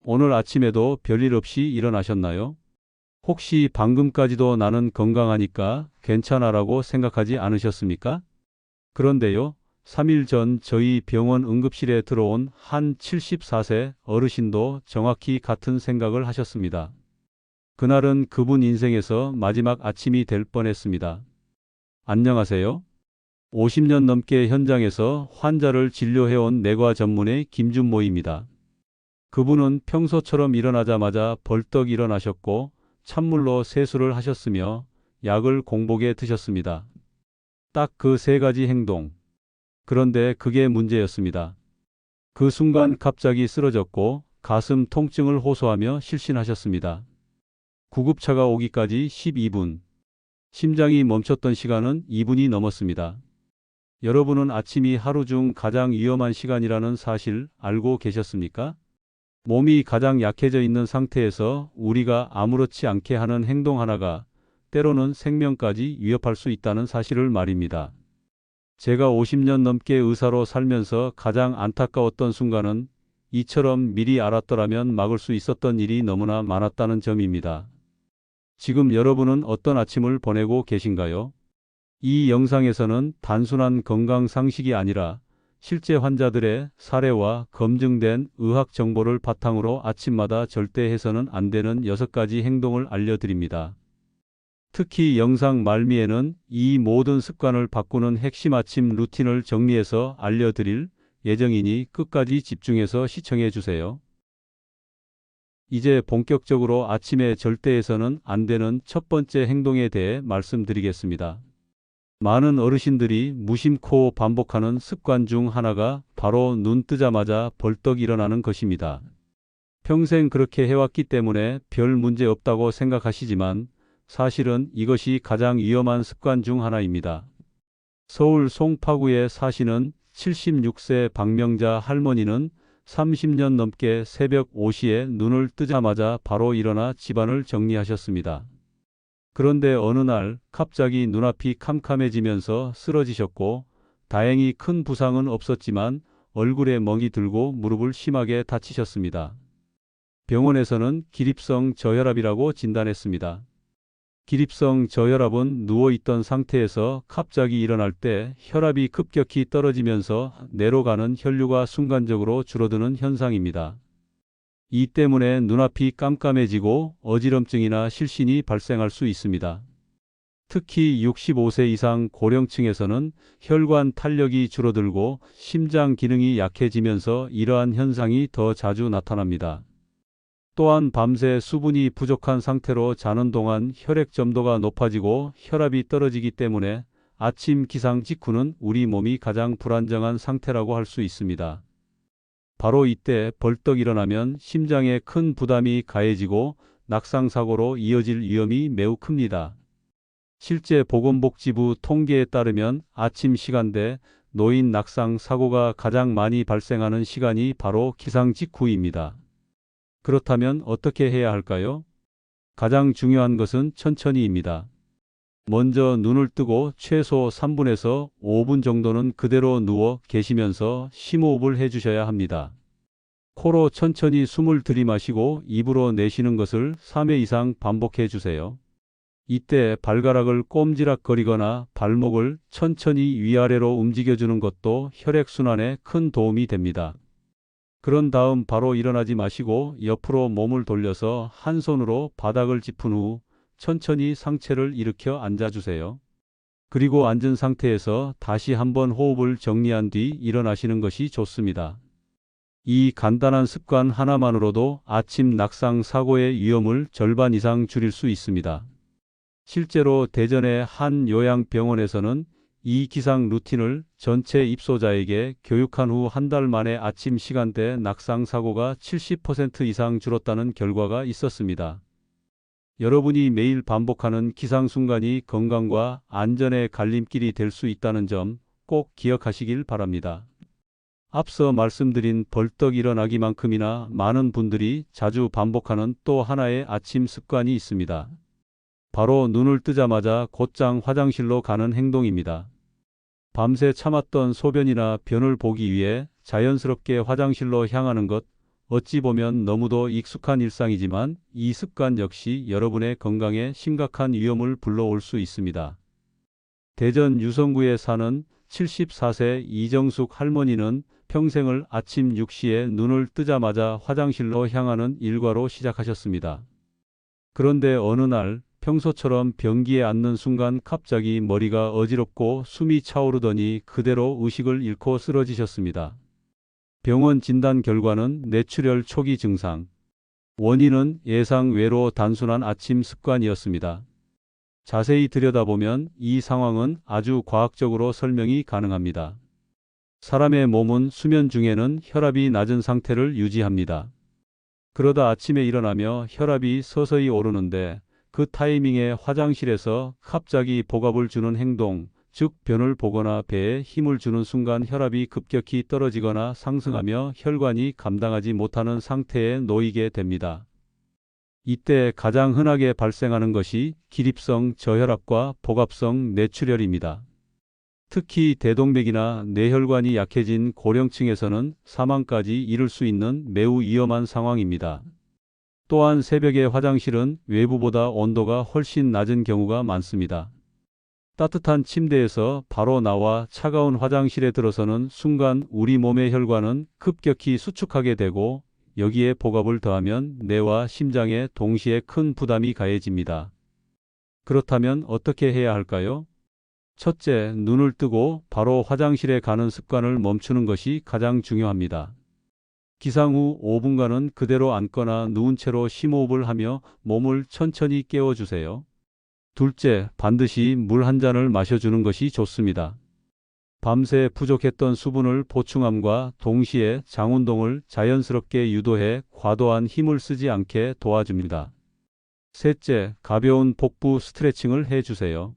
오늘 아침에도 별일 없이 일어나셨나요? 혹시 방금까지도 나는 건강하니까 괜찮아라고 생각하지 않으셨습니까? 그런데요, 3일 전 저희 병원 응급실에 들어온 한 74세 어르신도 정확히 같은 생각을 하셨습니다. 그날은 그분 인생에서 마지막 아침이 될 뻔했습니다. 안녕하세요. 50년 넘게 현장에서 환자를 진료해온 내과 전문의 김준모입니다. 그분은 평소처럼 일어나자마자 벌떡 일어나셨고 찬물로 세수를 하셨으며 약을 공복에 드셨습니다. 딱 그 세 가지 행동. 그런데 그게 문제였습니다. 그 순간 갑자기 쓰러졌고 가슴 통증을 호소하며 실신하셨습니다. 구급차가 오기까지 12분. 심장이 멈췄던 시간은 2분이 넘었습니다. 여러분은 아침이 하루 중 가장 위험한 시간이라는 사실 알고 계셨습니까? 몸이 가장 약해져 있는 상태에서 우리가 아무렇지 않게 하는 행동 하나가 때로는 생명까지 위협할 수 있다는 사실을 말입니다. 제가 50년 넘게 의사로 살면서 가장 안타까웠던 순간은 이처럼 미리 알았더라면 막을 수 있었던 일이 너무나 많았다는 점입니다. 지금 여러분은 어떤 아침을 보내고 계신가요? 이 영상에서는 단순한 건강 상식이 아니라 실제 환자들의 사례와 검증된 의학 정보를 바탕으로 아침마다 절대 해서는 안 되는 6가지 행동을 알려드립니다. 특히 영상 말미에는 이 모든 습관을 바꾸는 핵심 아침 루틴을 정리해서 알려드릴 예정이니 끝까지 집중해서 시청해 주세요. 이제 본격적으로 아침에 절대 해서는 안 되는 첫 번째 행동에 대해 말씀드리겠습니다. 많은 어르신들이 무심코 반복하는 습관 중 하나가 바로 눈 뜨자마자 벌떡 일어나는 것입니다. 평생 그렇게 해왔기 때문에 별 문제 없다고 생각하시지만 사실은 이것이 가장 위험한 습관 중 하나입니다. 서울 송파구에 사시는 76세 박명자 할머니는 30년 넘게 새벽 5시에 눈을 뜨자마자 바로 일어나 집안을 정리하셨습니다. 그런데 어느 날 갑자기 눈앞이 캄캄해지면서 쓰러지셨고 다행히 큰 부상은 없었지만 얼굴에 멍이 들고 무릎을 심하게 다치셨습니다. 병원에서는 기립성 저혈압이라고 진단했습니다. 기립성 저혈압은 누워있던 상태에서 갑자기 일어날 때 혈압이 급격히 떨어지면서 뇌로 가는 혈류가 순간적으로 줄어드는 현상입니다. 이 때문에 눈앞이 깜깜해지고 어지럼증이나 실신이 발생할 수 있습니다. 특히 65세 이상 고령층에서는 혈관 탄력이 줄어들고 심장 기능이 약해지면서 이러한 현상이 더 자주 나타납니다. 또한 밤새 수분이 부족한 상태로 자는 동안 혈액 점도가 높아지고 혈압이 떨어지기 때문에 아침 기상 직후는 우리 몸이 가장 불안정한 상태라고 할 수 있습니다. 바로 이때 벌떡 일어나면 심장에 큰 부담이 가해지고 낙상사고로 이어질 위험이 매우 큽니다. 실제 보건복지부 통계에 따르면 아침 시간대 노인 낙상 사고가 가장 많이 발생하는 시간이 바로 기상 직후입니다. 그렇다면 어떻게 해야 할까요? 가장 중요한 것은 천천히입니다. 먼저 눈을 뜨고 최소 3분에서 5분 정도는 그대로 누워 계시면서 심호흡을 해주셔야 합니다. 코로 천천히 숨을 들이마시고 입으로 내쉬는 것을 3회 이상 반복해 주세요. 이때 발가락을 꼼지락거리거나 발목을 천천히 위아래로 움직여주는 것도 혈액순환에 큰 도움이 됩니다. 그런 다음 바로 일어나지 마시고 옆으로 몸을 돌려서 한 손으로 바닥을 짚은 후 천천히 상체를 일으켜 앉아주세요. 그리고 앉은 상태에서 다시 한번 호흡을 정리한 뒤 일어나시는 것이 좋습니다. 이 간단한 습관 하나만으로도 아침 낙상 사고의 위험을 절반 이상 줄일 수 있습니다. 실제로 대전의 한 요양병원에서는 이 기상 루틴을 전체 입소자에게 교육한 후 한 달 만에 아침 시간대 낙상 사고가 70% 이상 줄었다는 결과가 있었습니다. 여러분이 매일 반복하는 기상 순간이 건강과 안전의 갈림길이 될 수 있다는 점 꼭 기억하시길 바랍니다. 앞서 말씀드린 벌떡 일어나기만큼이나 많은 분들이 자주 반복하는 또 하나의 아침 습관이 있습니다. 바로 눈을 뜨자마자 곧장 화장실로 가는 행동입니다. 밤새 참았던 소변이나 변을 보기 위해 자연스럽게 화장실로 향하는 것, 어찌 보면 너무도 익숙한 일상이지만 이 습관 역시 여러분의 건강에 심각한 위험을 불러올 수 있습니다. 대전 유성구에 사는 74세 이정숙 할머니는 평생을 아침 6시에 눈을 뜨자마자 화장실로 향하는 일과로 시작하셨습니다. 그런데 어느 날 평소처럼 변기에 앉는 순간 갑자기 머리가 어지럽고 숨이 차오르더니 그대로 의식을 잃고 쓰러지셨습니다. 병원 진단 결과는 뇌출혈 초기 증상. 원인은 예상 외로 단순한 아침 습관이었습니다. 자세히 들여다보면 이 상황은 아주 과학적으로 설명이 가능합니다. 사람의 몸은 수면 중에는 혈압이 낮은 상태를 유지합니다. 그러다 아침에 일어나며 혈압이 서서히 오르는데 그 타이밍에 화장실에서 갑자기 복압을 주는 행동, 즉 변을 보거나 배에 힘을 주는 순간 혈압이 급격히 떨어지거나 상승하며 혈관이 감당하지 못하는 상태에 놓이게 됩니다. 이때 가장 흔하게 발생하는 것이 기립성 저혈압과 복압성 뇌출혈입니다. 특히 대동맥이나 뇌혈관이 약해진 고령층에서는 사망까지 이를 수 있는 매우 위험한 상황입니다. 또한 새벽의 화장실은 외부보다 온도가 훨씬 낮은 경우가 많습니다. 따뜻한 침대에서 바로 나와 차가운 화장실에 들어서는 순간 우리 몸의 혈관은 급격히 수축하게 되고 여기에 복압을 더하면 뇌와 심장에 동시에 큰 부담이 가해집니다. 그렇다면 어떻게 해야 할까요? 첫째, 눈을 뜨고 바로 화장실에 가는 습관을 멈추는 것이 가장 중요합니다. 기상 후 5분간은 그대로 앉거나 누운 채로 심호흡을 하며 몸을 천천히 깨워주세요. 둘째, 반드시 물 한 잔을 마셔주는 것이 좋습니다. 밤새 부족했던 수분을 보충함과 동시에 장 운동을 자연스럽게 유도해 과도한 힘을 쓰지 않게 도와줍니다. 셋째, 가벼운 복부 스트레칭을 해주세요.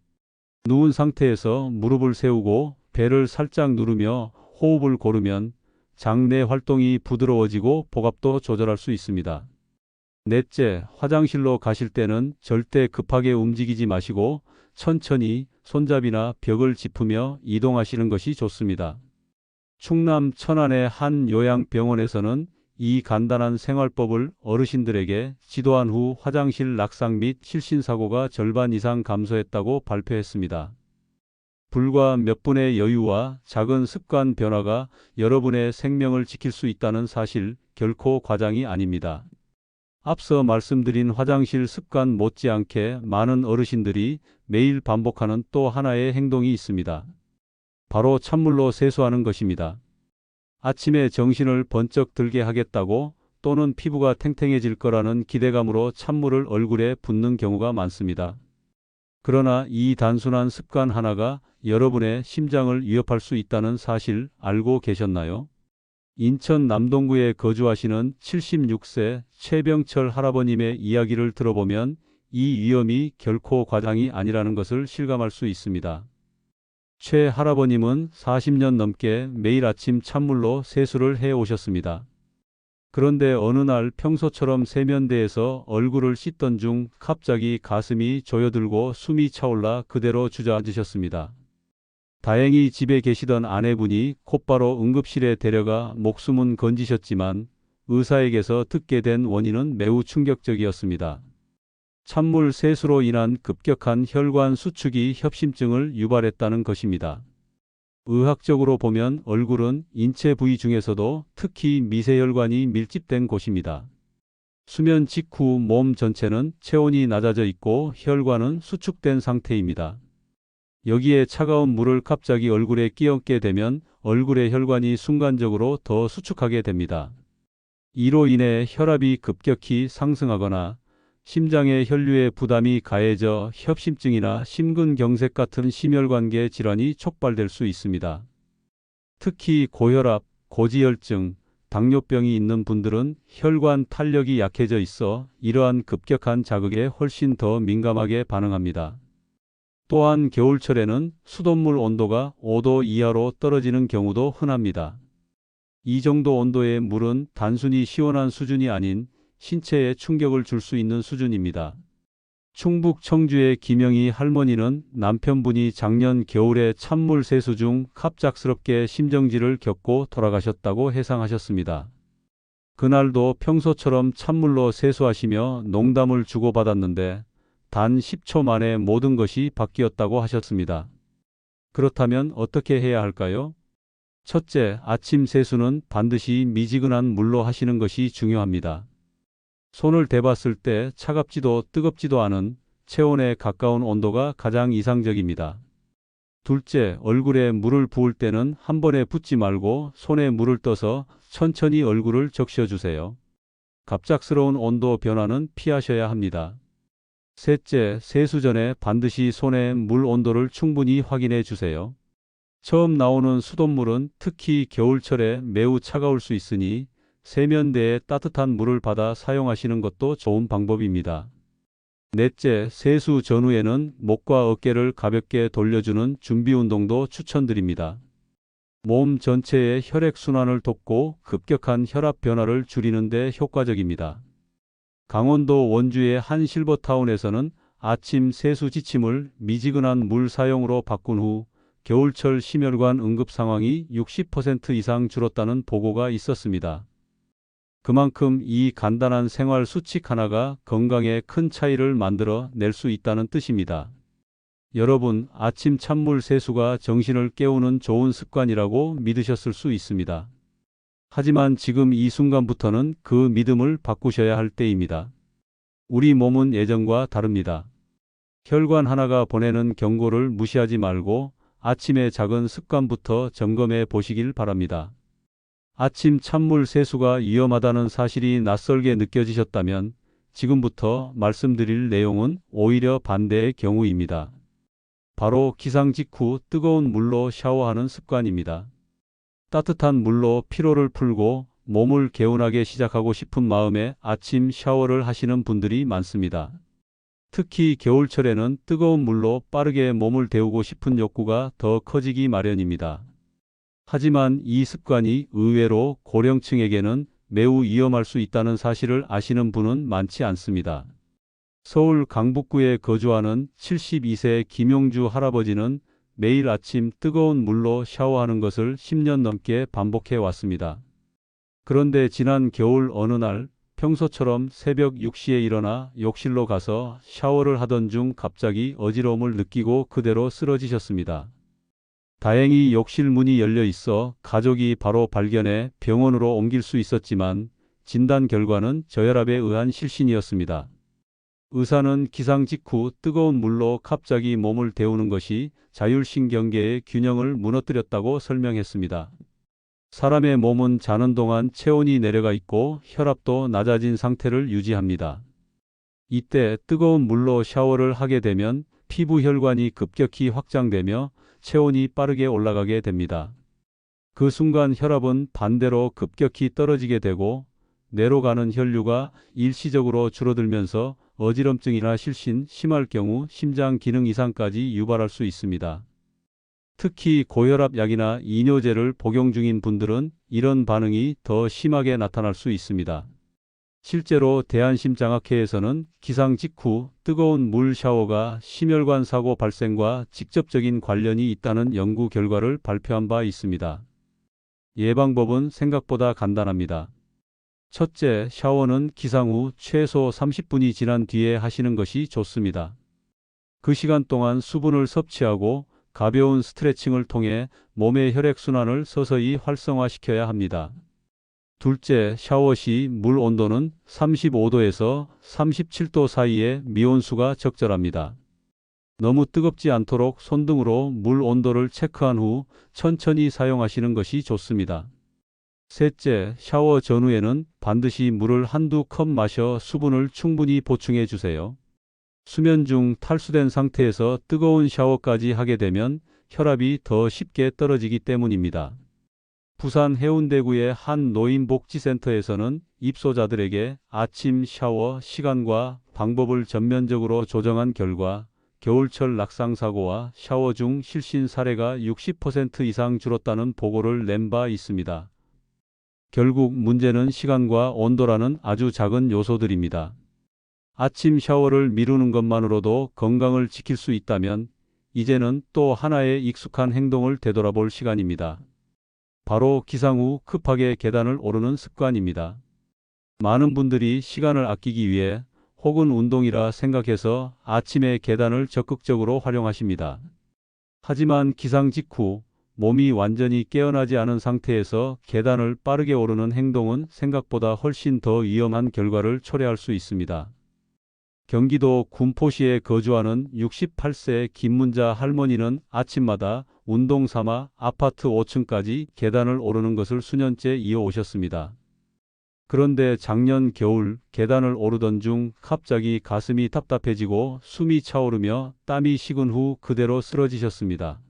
누운 상태에서 무릎을 세우고 배를 살짝 누르며 호흡을 고르면 장내 활동이 부드러워지고 복압도 조절할 수 있습니다. 넷째, 화장실로 가실 때는 절대 급하게 움직이지 마시고 천천히 손잡이나 벽을 짚으며 이동하시는 것이 좋습니다. 충남 천안의 한 요양병원에서는 이 간단한 생활법을 어르신들에게 지도한 후 화장실 낙상 및 실신사고가 절반 이상 감소했다고 발표했습니다. 불과 몇 분의 여유와 작은 습관 변화가 여러분의 생명을 지킬 수 있다는 사실 결코 과장이 아닙니다. 앞서 말씀드린 화장실 습관 못지않게 많은 어르신들이 매일 반복하는 또 하나의 행동이 있습니다. 바로 찬물로 세수하는 것입니다. 아침에 정신을 번쩍 들게 하겠다고 또는 피부가 탱탱해질 거라는 기대감으로 찬물을 얼굴에 붓는 경우가 많습니다. 그러나 이 단순한 습관 하나가 여러분의 심장을 위협할 수 있다는 사실 알고 계셨나요? 인천 남동구에 거주하시는 76세 최병철 할아버님의 이야기를 들어보면 이 위험이 결코 과장이 아니라는 것을 실감할 수 있습니다. 최 할아버님은 40년 넘게 매일 아침 찬물로 세수를 해 오셨습니다. 그런데 어느 날 평소처럼 세면대에서 얼굴을 씻던 중 갑자기 가슴이 조여들고 숨이 차올라 그대로 주저앉으셨습니다. 다행히 집에 계시던 아내분이 곧바로 응급실에 데려가 목숨은 건지셨지만 의사에게서 듣게 된 원인은 매우 충격적이었습니다. 찬물 세수로 인한 급격한 혈관 수축이 협심증을 유발했다는 것입니다. 의학적으로 보면 얼굴은 인체 부위 중에서도 특히 미세혈관이 밀집된 곳입니다. 수면 직후 몸 전체는 체온이 낮아져 있고 혈관은 수축된 상태입니다. 여기에 차가운 물을 갑자기 얼굴에 끼얹게 되면 얼굴의 혈관이 순간적으로 더 수축하게 됩니다. 이로 인해 혈압이 급격히 상승하거나 심장의 혈류에 부담이 가해져 협심증이나 심근경색 같은 심혈관계 질환이 촉발될 수 있습니다. 특히 고혈압, 고지혈증, 당뇨병이 있는 분들은 혈관 탄력이 약해져 있어 이러한 급격한 자극에 훨씬 더 민감하게 반응합니다. 또한 겨울철에는 수돗물 온도가 5도 이하로 떨어지는 경우도 흔합니다. 이 정도 온도의 물은 단순히 시원한 수준이 아닌 신체에 충격을 줄 수 있는 수준입니다. 충북 청주의 김영희 할머니는 남편분이 작년 겨울에 찬물 세수 중 갑작스럽게 심정지를 겪고 돌아가셨다고 해상하셨습니다. 그날도 평소처럼 찬물로 세수하시며 농담을 주고받았는데 단 10초 만에 모든 것이 바뀌었다고 하셨습니다. 그렇다면 어떻게 해야 할까요? 첫째, 아침 세수는 반드시 미지근한 물로 하시는 것이 중요합니다. 손을 대봤을 때 차갑지도 뜨겁지도 않은 체온에 가까운 온도가 가장 이상적입니다. 둘째, 얼굴에 물을 부을 때는 한 번에 붓지 말고 손에 물을 떠서 천천히 얼굴을 적셔주세요. 갑작스러운 온도 변화는 피하셔야 합니다. 셋째, 세수 전에 반드시 손의 물 온도를 충분히 확인해 주세요. 처음 나오는 수돗물은 특히 겨울철에 매우 차가울 수 있으니 세면대에 따뜻한 물을 받아 사용하시는 것도 좋은 방법입니다. 넷째, 세수 전후에는 목과 어깨를 가볍게 돌려주는 준비 운동도 추천드립니다. 몸 전체의 혈액순환을 돕고 급격한 혈압 변화를 줄이는 데 효과적입니다. 강원도 원주의 한 실버타운에서는 아침 세수 지침을 미지근한 물 사용으로 바꾼 후 겨울철 심혈관 응급 상황이 60% 이상 줄었다는 보고가 있었습니다. 그만큼 이 간단한 생활 수칙 하나가 건강에 큰 차이를 만들어 낼 수 있다는 뜻입니다. 여러분, 아침 찬물 세수가 정신을 깨우는 좋은 습관이라고 믿으셨을 수 있습니다. 하지만 지금 이 순간부터는 그 믿음을 바꾸셔야 할 때입니다. 우리 몸은 예전과 다릅니다. 혈관 하나가 보내는 경고를 무시하지 말고 아침의 작은 습관부터 점검해 보시길 바랍니다. 아침 찬물 세수가 위험하다는 사실이 낯설게 느껴지셨다면 지금부터 말씀드릴 내용은 오히려 반대의 경우입니다. 바로 기상 직후 뜨거운 물로 샤워하는 습관입니다. 따뜻한 물로 피로를 풀고 몸을 개운하게 시작하고 싶은 마음에 아침 샤워를 하시는 분들이 많습니다. 특히 겨울철에는 뜨거운 물로 빠르게 몸을 데우고 싶은 욕구가 더 커지기 마련입니다. 하지만 이 습관이 의외로 고령층에게는 매우 위험할 수 있다는 사실을 아시는 분은 많지 않습니다. 서울 강북구에 거주하는 72세 김용주 할아버지는 매일 아침 뜨거운 물로 샤워하는 것을 10년 넘게 반복해 왔습니다. 그런데 지난 겨울 어느 날 평소처럼 새벽 6시에 일어나 욕실로 가서 샤워를 하던 중 갑자기 어지러움을 느끼고 그대로 쓰러지셨습니다. 다행히 욕실 문이 열려 있어 가족이 바로 발견해 병원으로 옮길 수 있었지만 진단 결과는 저혈압에 의한 실신이었습니다. 의사는 기상 직후 뜨거운 물로 갑자기 몸을 데우는 것이 자율신경계의 균형을 무너뜨렸다고 설명했습니다. 사람의 몸은 자는 동안 체온이 내려가 있고 혈압도 낮아진 상태를 유지합니다. 이때 뜨거운 물로 샤워를 하게 되면 피부 혈관이 급격히 확장되며 체온이 빠르게 올라가게 됩니다. 그 순간 혈압은 반대로 급격히 떨어지게 되고 뇌로 가는 혈류가 일시적으로 줄어들면서 어지럼증이나 실신, 심할 경우 심장 기능 이상까지 유발할 수 있습니다. 특히 고혈압 약이나 이뇨제를 복용 중인 분들은 이런 반응이 더 심하게 나타날 수 있습니다. 실제로 대한심장학회에서는 기상 직후 뜨거운 물 샤워가 심혈관 사고 발생과 직접적인 관련이 있다는 연구 결과를 발표한 바 있습니다. 예방법은 생각보다 간단합니다. 첫째, 샤워는 기상 후 최소 30분이 지난 뒤에 하시는 것이 좋습니다. 그 시간 동안 수분을 섭취하고 가벼운 스트레칭을 통해 몸의 혈액순환을 서서히 활성화시켜야 합니다. 둘째, 샤워 시 물 온도는 35도에서 37도 사이에 미온수가 적절합니다. 너무 뜨겁지 않도록 손등으로 물 온도를 체크한 후 천천히 사용하시는 것이 좋습니다. 셋째, 샤워 전후에는 반드시 물을 한두 컵 마셔 수분을 충분히 보충해 주세요. 수면 중 탈수된 상태에서 뜨거운 샤워까지 하게 되면 혈압이 더 쉽게 떨어지기 때문입니다. 부산 해운대구의 한 노인복지센터에서는 입소자들에게 아침 샤워 시간과 방법을 전면적으로 조정한 결과 겨울철 낙상사고와 샤워 중 실신 사례가 60% 이상 줄었다는 보고를 낸 바 있습니다. 결국 문제는 시간과 온도라는 아주 작은 요소들입니다. 아침 샤워를 미루는 것만으로도 건강을 지킬 수 있다면 이제는 또 하나의 익숙한 행동을 되돌아볼 시간입니다. 바로 기상 후 급하게 계단을 오르는 습관입니다. 많은 분들이 시간을 아끼기 위해 혹은 운동이라 생각해서 아침에 계단을 적극적으로 활용하십니다. 하지만 기상 직후 몸이 완전히 깨어나지 않은 상태에서 계단을 빠르게 오르는 행동은 생각보다 훨씬 더 위험한 결과를 초래할 수 있습니다. 경기도 군포시에 거주하는 68세 김문자 할머니는 아침마다 운동 삼아 아파트 5층까지 계단을 오르는 것을 수년째 이어오셨습니다. 그런데 작년 겨울 계단을 오르던 중 갑자기 가슴이 답답해지고 숨이 차오르며 땀이 식은 후 그대로 쓰러지셨습니다.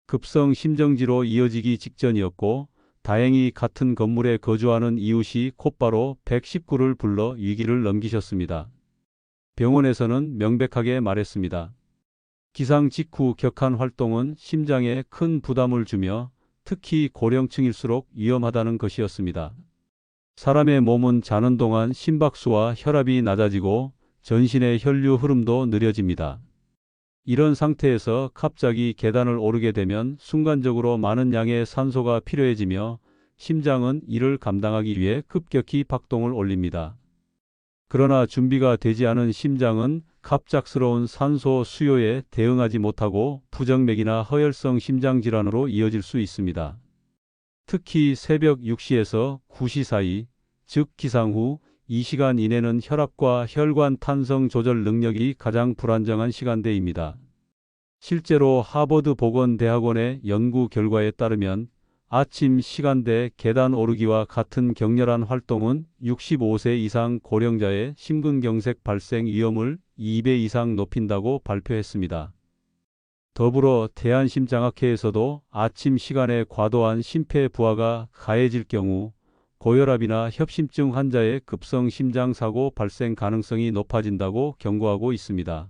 급성 심정지로 이어지기 직전이었고 다행히 같은 건물에 거주하는 이웃이 곧바로 119를 불러 위기를 넘기셨습니다. 병원에서는 명백하게 말했습니다. 기상 직후 격한 활동은 심장에 큰 부담을 주며 특히 고령층일수록 위험하다는 것이었습니다. 사람의 몸은 자는 동안 심박수와 혈압이 낮아지고 전신의 혈류 흐름도 느려집니다. 이런 상태에서 갑자기 계단을 오르게 되면 순간적으로 많은 양의 산소가 필요해지며 심장은 이를 감당하기 위해 급격히 박동을 올립니다. 그러나 준비가 되지 않은 심장은 갑작스러운 산소 수요에 대응하지 못하고 부정맥이나 허혈성 심장질환으로 이어질 수 있습니다. 특히 새벽 6시에서 9시 사이, 즉 기상 후 이 시간 이내는 혈압과 혈관 탄성 조절 능력이 가장 불안정한 시간대입니다. 실제로 하버드 보건대학원의 연구 결과에 따르면 아침 시간대 계단 오르기와 같은 격렬한 활동은 65세 이상 고령자의 심근경색 발생 위험을 2배 이상 높인다고 발표했습니다. 더불어 대한심장학회에서도 아침 시간에 과도한 심폐부하가 가해질 경우 고혈압이나 협심증 환자의 급성 심장사고 발생 가능성이 높아진다고 경고하고 있습니다.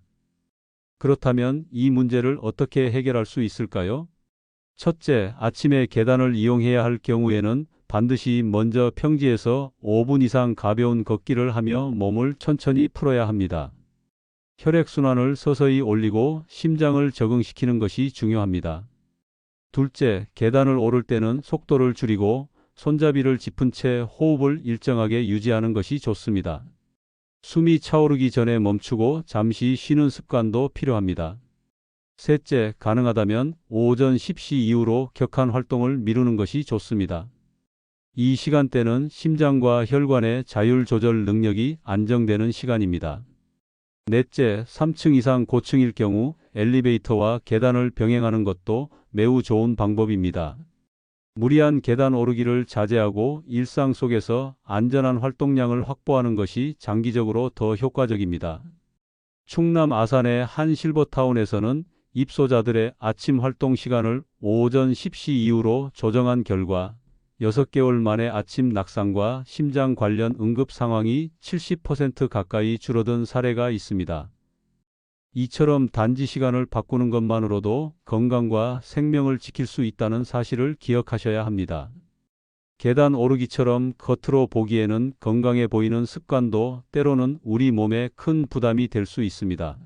그렇다면 이 문제를 어떻게 해결할 수 있을까요? 첫째, 아침에 계단을 이용해야 할 경우에는 반드시 먼저 평지에서 5분 이상 가벼운 걷기를 하며 몸을 천천히 풀어야 합니다. 혈액순환을 서서히 올리고 심장을 적응시키는 것이 중요합니다. 둘째, 계단을 오를 때는 속도를 줄이고 손잡이를 짚은 채 호흡을 일정하게 유지하는 것이 좋습니다. 숨이 차오르기 전에 멈추고 잠시 쉬는 습관도 필요합니다. 셋째, 가능하다면 오전 10시 이후로 격한 활동을 미루는 것이 좋습니다. 이 시간대는 심장과 혈관의 자율 조절 능력이 안정되는 시간입니다. 넷째, 3층 이상 고층일 경우 엘리베이터와 계단을 병행하는 것도 매우 좋은 방법입니다. 무리한 계단 오르기를 자제하고 일상 속에서 안전한 활동량을 확보하는 것이 장기적으로 더 효과적입니다. 충남 아산의 한 실버타운에서는 입소자들의 아침 활동 시간을 오전 10시 이후로 조정한 결과 6개월 만에 아침 낙상과 심장 관련 응급 상황이 70% 가까이 줄어든 사례가 있습니다. 이처럼 단지 시간을 바꾸는 것만으로도 건강과 생명을 지킬 수 있다는 사실을 기억하셔야 합니다. 계단 오르기처럼 겉으로 보기에는 건강해 보이는 습관도 때로는 우리 몸에 큰 부담이 될 수 있습니다.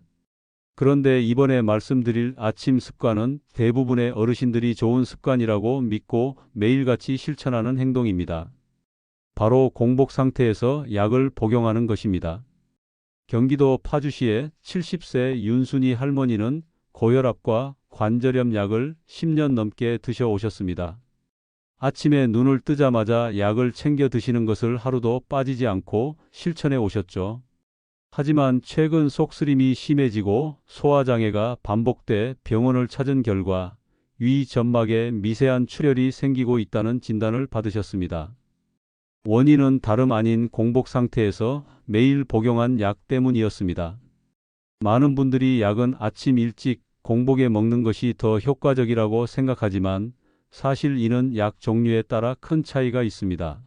그런데 이번에 말씀드릴 아침 습관은 대부분의 어르신들이 좋은 습관이라고 믿고 매일같이 실천하는 행동입니다. 바로 공복 상태에서 약을 복용하는 것입니다. 경기도 파주시의 70세 윤순희 할머니는 고혈압과 관절염 약을 10년 넘게 드셔 오셨습니다. 아침에 눈을 뜨자마자 약을 챙겨 드시는 것을 하루도 빠지지 않고 실천해 오셨죠. 하지만 최근 속쓰림이 심해지고 소화장애가 반복돼 병원을 찾은 결과 위 점막에 미세한 출혈이 생기고 있다는 진단을 받으셨습니다. 원인은 다름 아닌 공복 상태에서 매일 복용한 약 때문이었습니다. 많은 분들이 약은 아침 일찍 공복에 먹는 것이 더 효과적이라고 생각하지만 사실 이는 약 종류에 따라 큰 차이가 있습니다.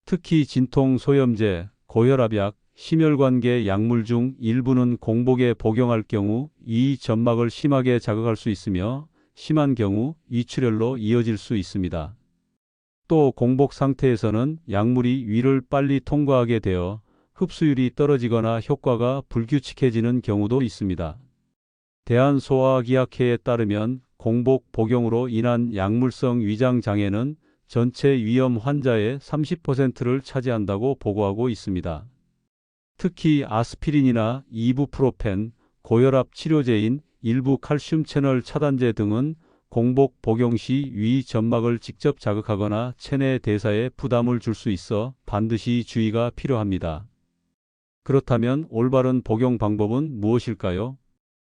특히 진통소염제, 고혈압약, 심혈관계 약물 중 일부는 공복에 복용할 경우 이 점막을 심하게 자극할 수 있으며 심한 경우 이출혈로 이어질 수 있습니다. 또 공복 상태에서는 약물이 위를 빨리 통과하게 되어 흡수율이 떨어지거나 효과가 불규칙해지는 경우도 있습니다. 대한소화기학회에 따르면 공복 복용으로 인한 약물성 위장 장애는 전체 위험 환자의 30%를 차지한다고 보고하고 있습니다. 특히 아스피린이나 이부프로펜, 고혈압 치료제인 일부 칼슘 채널 차단제 등은 공복 복용 시 위 점막을 직접 자극하거나 체내 대사에 부담을 줄 수 있어 반드시 주의가 필요합니다. 그렇다면 올바른 복용 방법은 무엇일까요?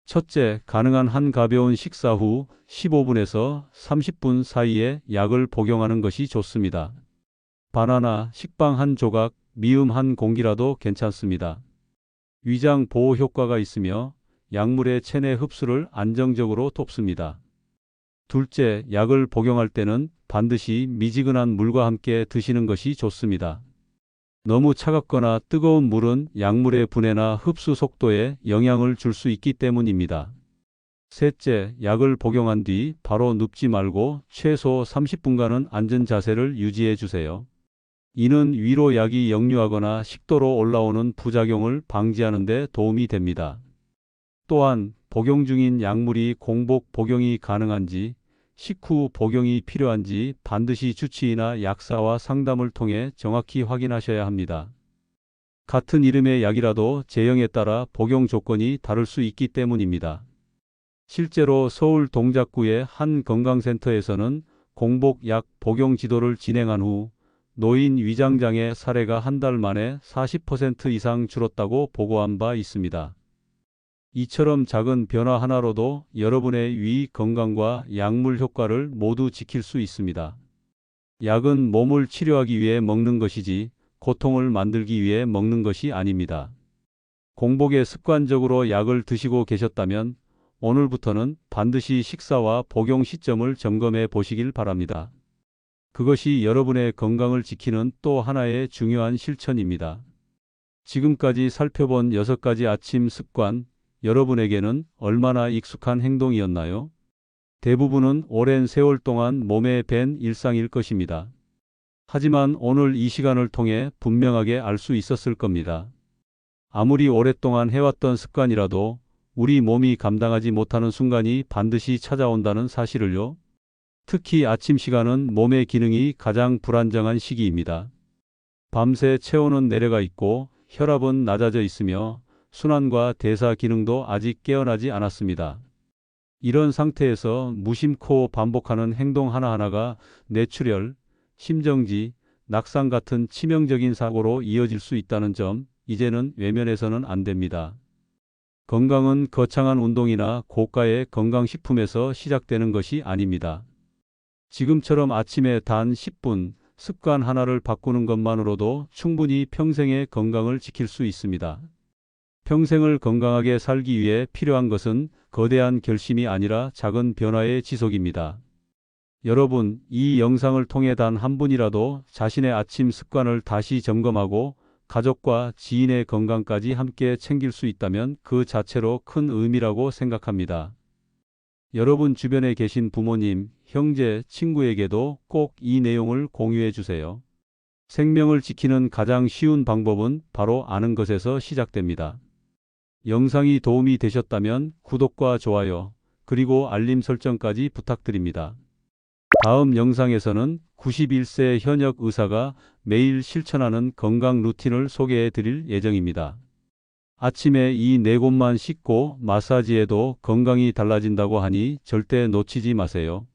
첫째, 가능한 한 가벼운 식사 후 15분에서 30분 사이에 약을 복용하는 것이 좋습니다. 바나나, 식빵 한 조각, 미음 한 공기라도 괜찮습니다. 위장 보호 효과가 있으며 약물의 체내 흡수를 안정적으로 돕습니다. 둘째, 약을 복용할 때는 반드시 미지근한 물과 함께 드시는 것이 좋습니다. 너무 차갑거나 뜨거운 물은 약물의 분해나 흡수 속도에 영향을 줄 수 있기 때문입니다. 셋째, 약을 복용한 뒤 바로 눕지 말고 최소 30분간은 앉은 자세를 유지해 주세요. 이는 위로 약이 역류하거나 식도로 올라오는 부작용을 방지하는 데 도움이 됩니다. 또한 복용 중인 약물이 공복 복용이 가능한지, 식후 복용이 필요한지 반드시 주치의나 약사와 상담을 통해 정확히 확인하셔야 합니다. 같은 이름의 약이라도 제형에 따라 복용 조건이 다를 수 있기 때문입니다. 실제로 서울 동작구의 한 건강센터에서는 공복 약 복용 지도를 진행한 후 노인 위장장애 사례가 한 달 만에 40% 이상 줄었다고 보고한 바 있습니다. 이처럼 작은 변화 하나로도 여러분의 위 건강과 약물 효과를 모두 지킬 수 있습니다. 약은 몸을 치료하기 위해 먹는 것이지 고통을 만들기 위해 먹는 것이 아닙니다. 공복에 습관적으로 약을 드시고 계셨다면 오늘부터는 반드시 식사와 복용 시점을 점검해 보시길 바랍니다. 그것이 여러분의 건강을 지키는 또 하나의 중요한 실천입니다. 지금까지 살펴본 6가지 아침 습관, 여러분에게는 얼마나 익숙한 행동이었나요? 대부분은 오랜 세월 동안 몸에 밴 일상일 것입니다. 하지만 오늘 이 시간을 통해 분명하게 알 수 있었을 겁니다. 아무리 오랫동안 해왔던 습관이라도 우리 몸이 감당하지 못하는 순간이 반드시 찾아온다는 사실을요. 특히 아침 시간은 몸의 기능이 가장 불안정한 시기입니다. 밤새 체온은 내려가 있고 혈압은 낮아져 있으며 순환과 대사 기능도 아직 깨어나지 않았습니다. 이런 상태에서 무심코 반복하는 행동 하나하나가 뇌출혈, 심정지, 낙상 같은 치명적인 사고로 이어질 수 있다는 점, 이제는 외면해서는 안 됩니다. 건강은 거창한 운동이나 고가의 건강식품에서 시작되는 것이 아닙니다. 지금처럼 아침에 단 10분 습관 하나를 바꾸는 것만으로도 충분히 평생의 건강을 지킬 수 있습니다. 평생을 건강하게 살기 위해 필요한 것은 거대한 결심이 아니라 작은 변화의 지속입니다. 여러분, 이 영상을 통해 단 한 분이라도 자신의 아침 습관을 다시 점검하고 가족과 지인의 건강까지 함께 챙길 수 있다면 그 자체로 큰 의미라고 생각합니다. 여러분 주변에 계신 부모님, 형제, 친구에게도 꼭 이 내용을 공유해 주세요. 생명을 지키는 가장 쉬운 방법은 바로 아는 것에서 시작됩니다. 영상이 도움이 되셨다면 구독과 좋아요, 그리고 알림 설정까지 부탁드립니다. 다음 영상에서는 91세 현역 의사가 매일 실천하는 건강 루틴을 소개해 드릴 예정입니다. 아침에 이 4곳만 씻고 마사지해도 건강이 달라진다고 하니 절대 놓치지 마세요.